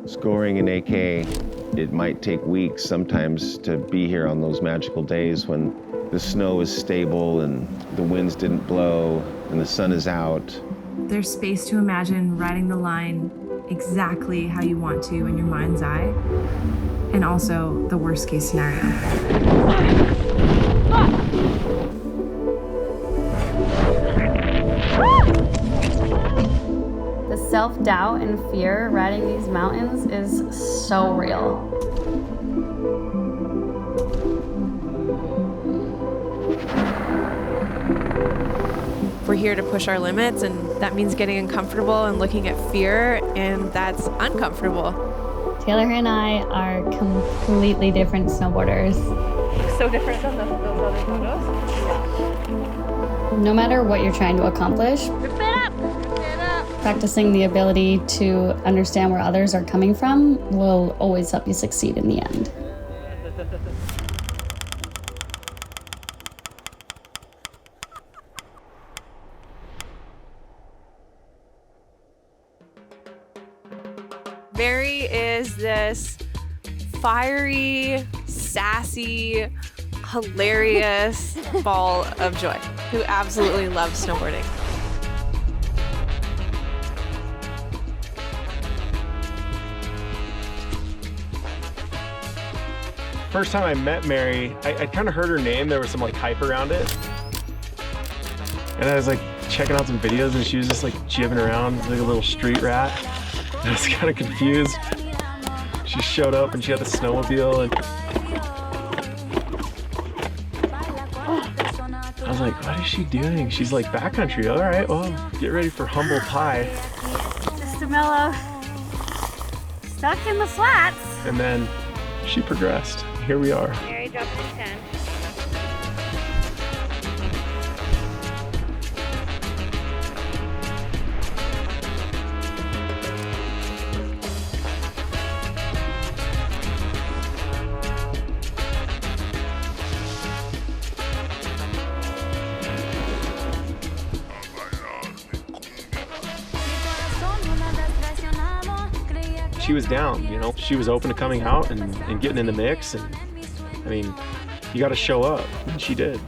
Scoring an AK, it might take weeks sometimes to be here on those magical days when the snow is stable and the winds didn't blow and the sun is out. There's space to imagine riding the line exactly how you want to in your mind's eye, and also the worst case scenario. The self-doubt and fear riding these mountains is so real. We're here to push our limits, and that means getting uncomfortable and looking at fear, and that's uncomfortable. Taylor and I are completely different snowboarders. So different than those other photos? No matter what you're trying to accomplish, practicing the ability to understand where others are coming from will always help you succeed in the end. Mary is this fiery, sassy, hilarious ball of joy who absolutely loves snowboarding. First time I met Mary, I kind of heard her name. There was some like hype around it. And I was like checking out some videos and she was just like jibbing around like a little street rat. I was kind of confused. She showed up and she had the snowmobile and I was like, what is she doing? She's like, backcountry. All right, well, get ready for humble pie. Just a mellow, stuck in the flats. And then she progressed. Here we are. Mary dropped to 10. She was down, you know, she was open to coming out and getting in the mix. And I mean, you got to show up, and she did.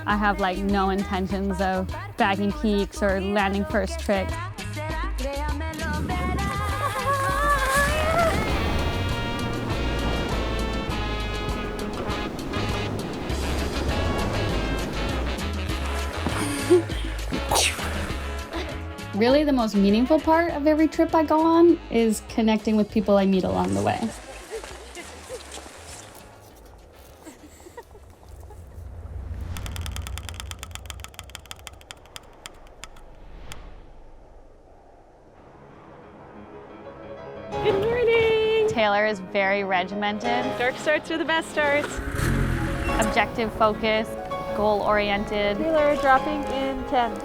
I have like no intentions of bagging peaks or landing first trick. Really, the most meaningful part of every trip I go on is connecting with people I meet along the way. Good morning! Taylor is very regimented, Dark starts are the best starts. objective focused, goal-oriented. Taylor dropping in 10.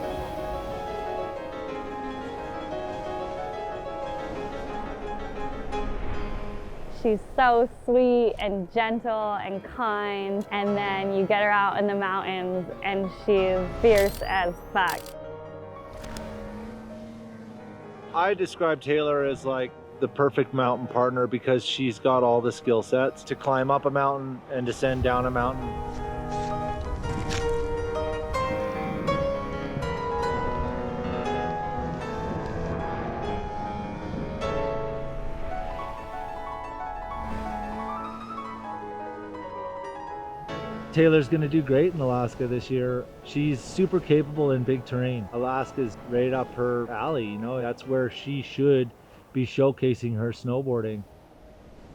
She's so sweet and gentle and kind, and then you get her out in the mountains and she's fierce as fuck. I describe Taylor as like the perfect mountain partner because she's got all the skill sets to climb up a mountain and descend down a mountain. Taylor's gonna do great in Alaska this year. She's super capable in big terrain. Alaska's right up her alley, you know, that's where she should be showcasing her snowboarding.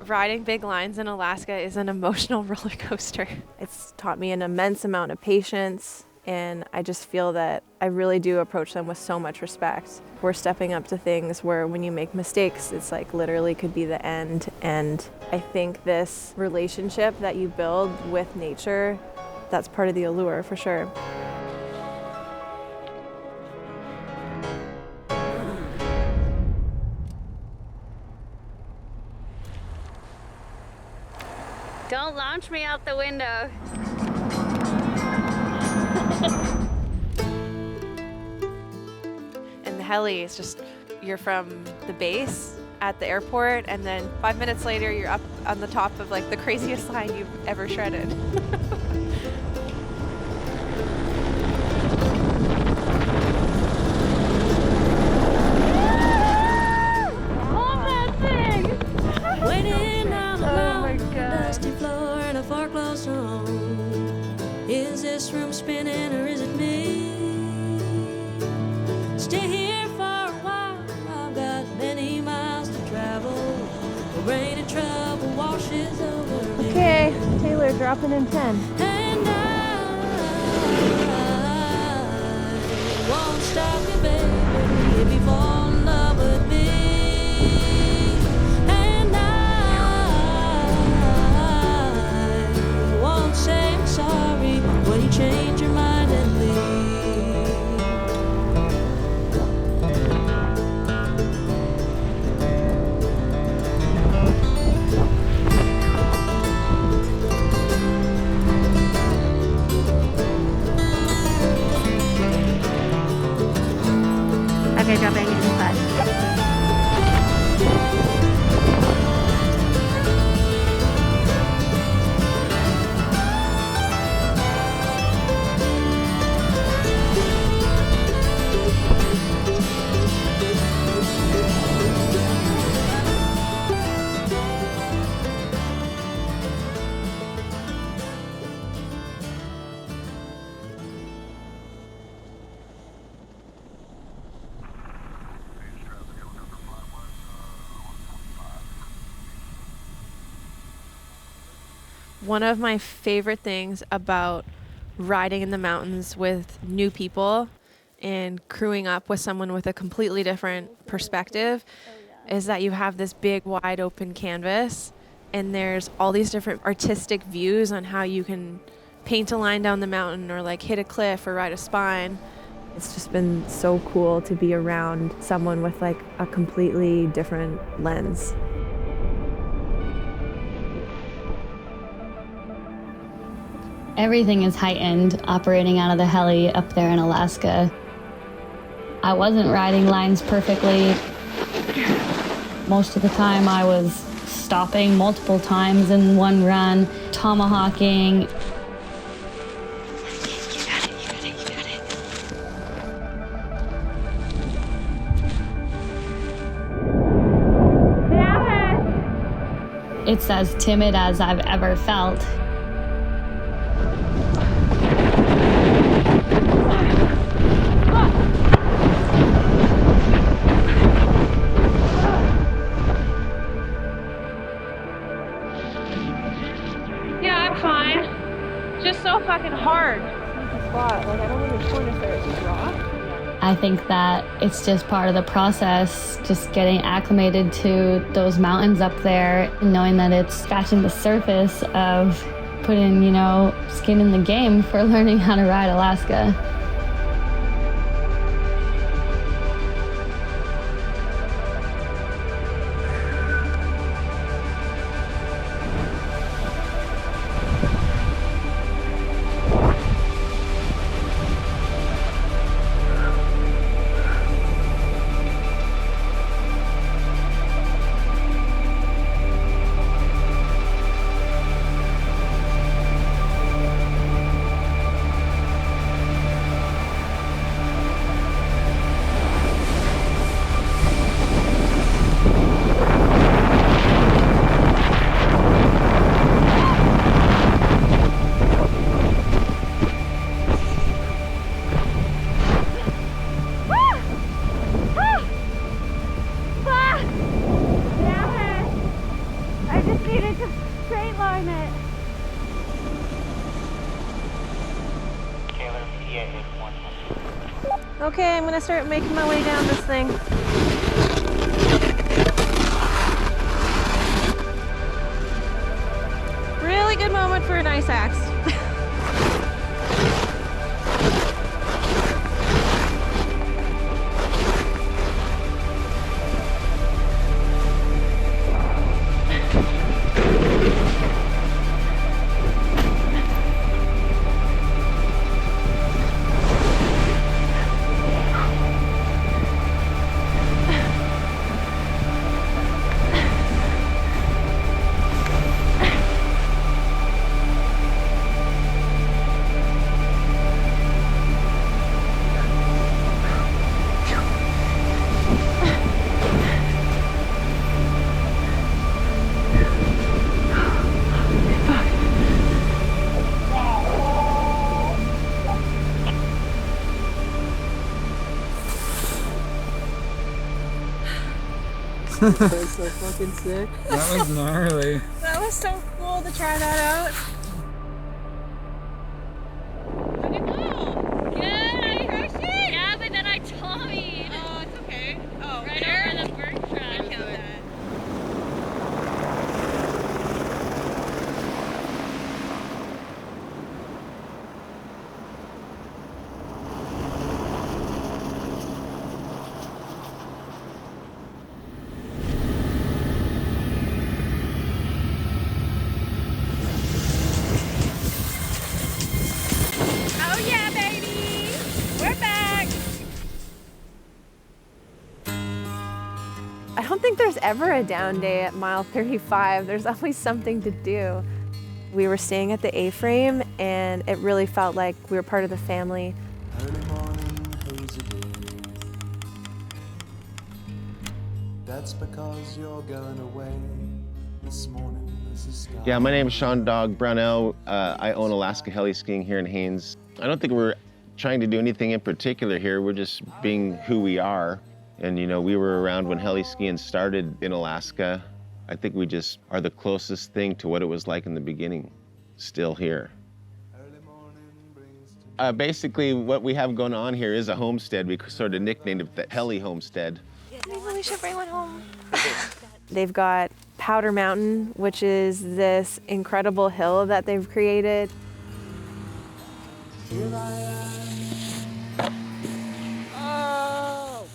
Riding big lines in Alaska is an emotional roller coaster. It's taught me an immense amount of patience, and I just feel that I really do approach them with so much respect. We're stepping up to things where when you make mistakes, it's like literally could be the end. And I think this relationship that you build with nature, that's part of the allure for sure. Don't launch me out the window. And the heli is just you're from the base at the airport, and then 5 minutes later you're up on the top of like the craziest line you've ever shredded. Waiting on the long, dusty floor in a foreclosed home. Is this room spinning or is it me? Stay here for a while, I've got many miles to travel. The rain and trouble washes over me. Okay, Taylor, dropping in 10. And I won't stop you, baby, if you fall in love with me. And I won't say I'm sorry when you change your mind and leave. Okay, dropping in 5. One of my favorite things about riding in the mountains with new people and crewing up with someone with a completely different perspective is that you have this big, wide open canvas, and there's all these different artistic views on how you can paint a line down the mountain or like hit a cliff or ride a spine. It's just been so cool to be around someone with like a completely different lens. Everything is heightened operating out of the heli up there in Alaska. I wasn't riding lines perfectly. Most of the time I was stopping multiple times in one run, tomahawking. It's as timid as I've ever felt. Yeah, I'm fine. Just so fucking hard. Like, I don't understand if there's a drop. I think that it's just part of the process, just getting acclimated to those mountains up there and knowing that it's scratching the surface of putting, skin in the game for learning how to ride Alaska. Okay, I'm gonna start making my way down this thing. Really good moment for an ice axe. That was so fucking sick. That was gnarly. That was so cool to try that out. How'd it go? Good, I crushed it. Yeah, but then I Tommied. Oh, it's okay. Oh, right over the bird trap. I killed that. Oh yeah, baby! We're back! I don't think there's ever a down day at mile 35. There's always something to do. We were staying at the A-frame and it really felt like we were part of the family. Early morning, hazy days. That's because you're going away this morning. Yeah, my name is Sean Dog Brownell. I own Alaska Heli Skiing here in Haines. I don't think we're trying to do anything in particular here. We're just being who we are. And you know, we were around when heli skiing started in Alaska. I think we just are the closest thing to what it was like in the beginning, still here. Basically, what we have going on here is a homestead. We sort of nicknamed it the Heli Homestead. Maybe we should bring one home. They've got Powder Mountain, which is this incredible hill that they've created. Here I am. Oh!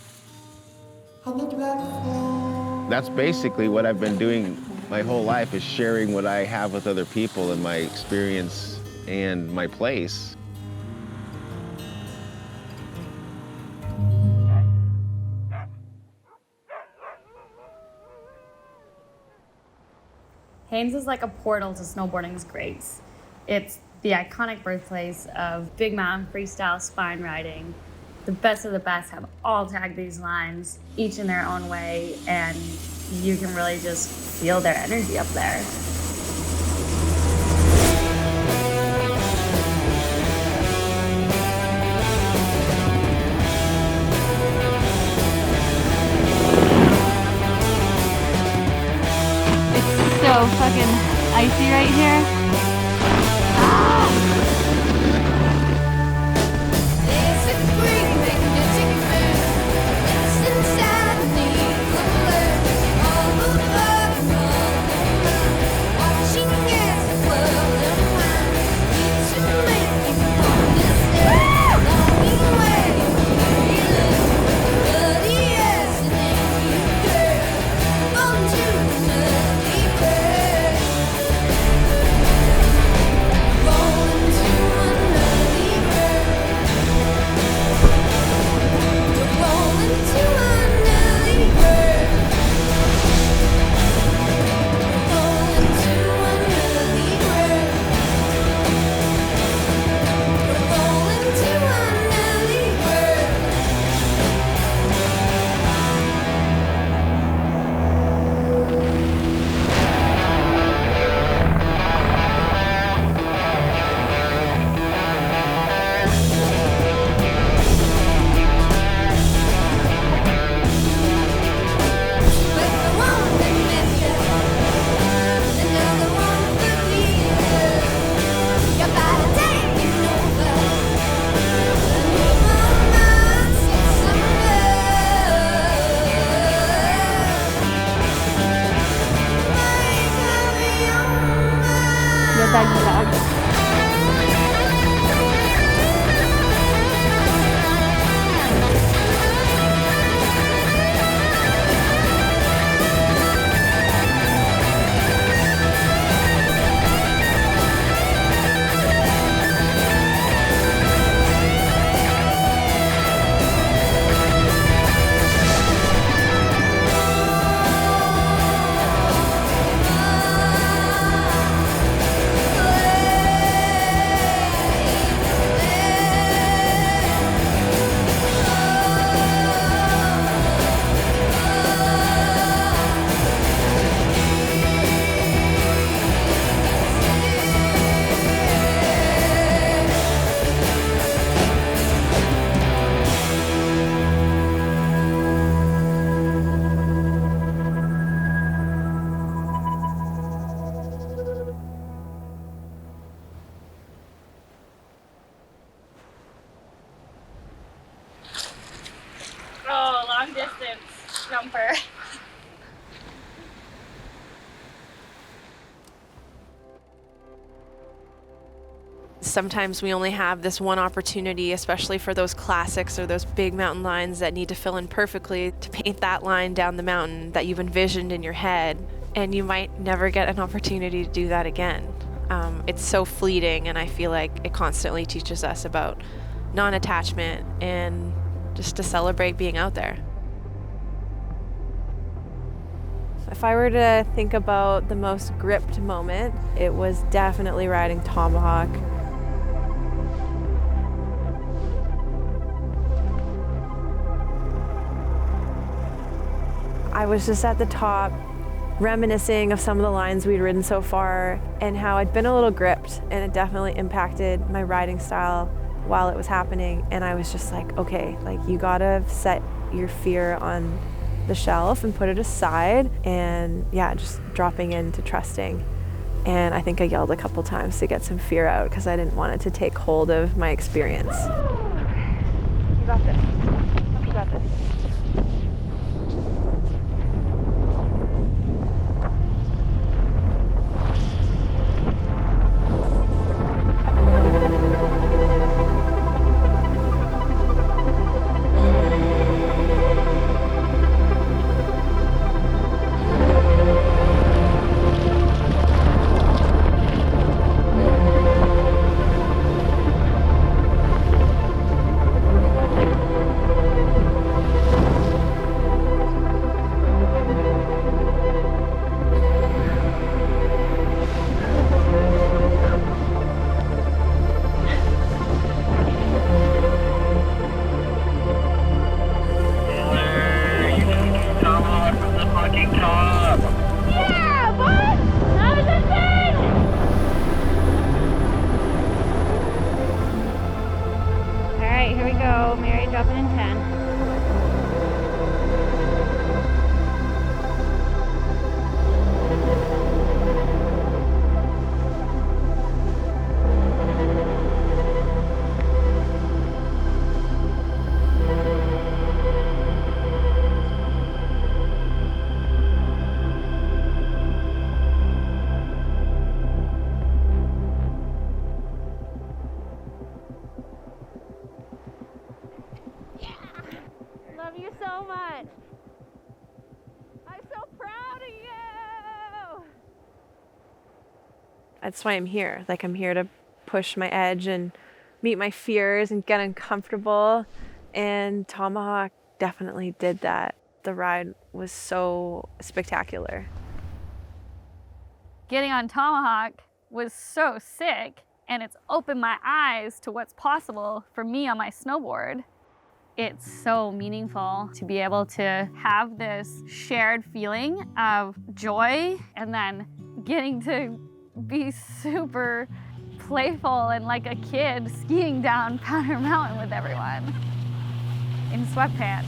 On the platform. That's basically what I've been doing my whole life, is sharing what I have with other people and my experience and my place. Haines is like a portal to snowboarding's grace. It's the iconic birthplace of big mountain freestyle spine riding. The best of the best have all tagged these lines, each in their own way, and you can really just feel their energy up there. So fucking icy right here. distance jumper. Sometimes we only have this one opportunity, especially for those classics or those big mountain lines that need to fill in perfectly, to paint that line down the mountain that you've envisioned in your head, and you might never get an opportunity to do that again. It's so fleeting, and I feel like it constantly teaches us about non-attachment and just to celebrate being out there. If I were to think about the most gripped moment, it was definitely riding Tomahawk. I was just at the top, reminiscing of some of the lines we'd ridden so far and how I'd been a little gripped, and it definitely impacted my riding style while it was happening. And I was just like, okay, like you gotta set your fear on the shelf and put it aside, and yeah, just dropping into trusting. And I think I yelled a couple times to get some fear out because I didn't want it to take hold of my experience. You got this. You got this. Love you so much. I'm so proud of you. That's why I'm here. Like, I'm here to push my edge and meet my fears and get uncomfortable. And Tomahawk definitely did that. The ride was so spectacular. Getting on Tomahawk was so sick, and it's opened my eyes to what's possible for me on my snowboard. It's so meaningful to be able to have this shared feeling of joy and then getting to be super playful and like a kid skiing down Powder Mountain with everyone in sweatpants.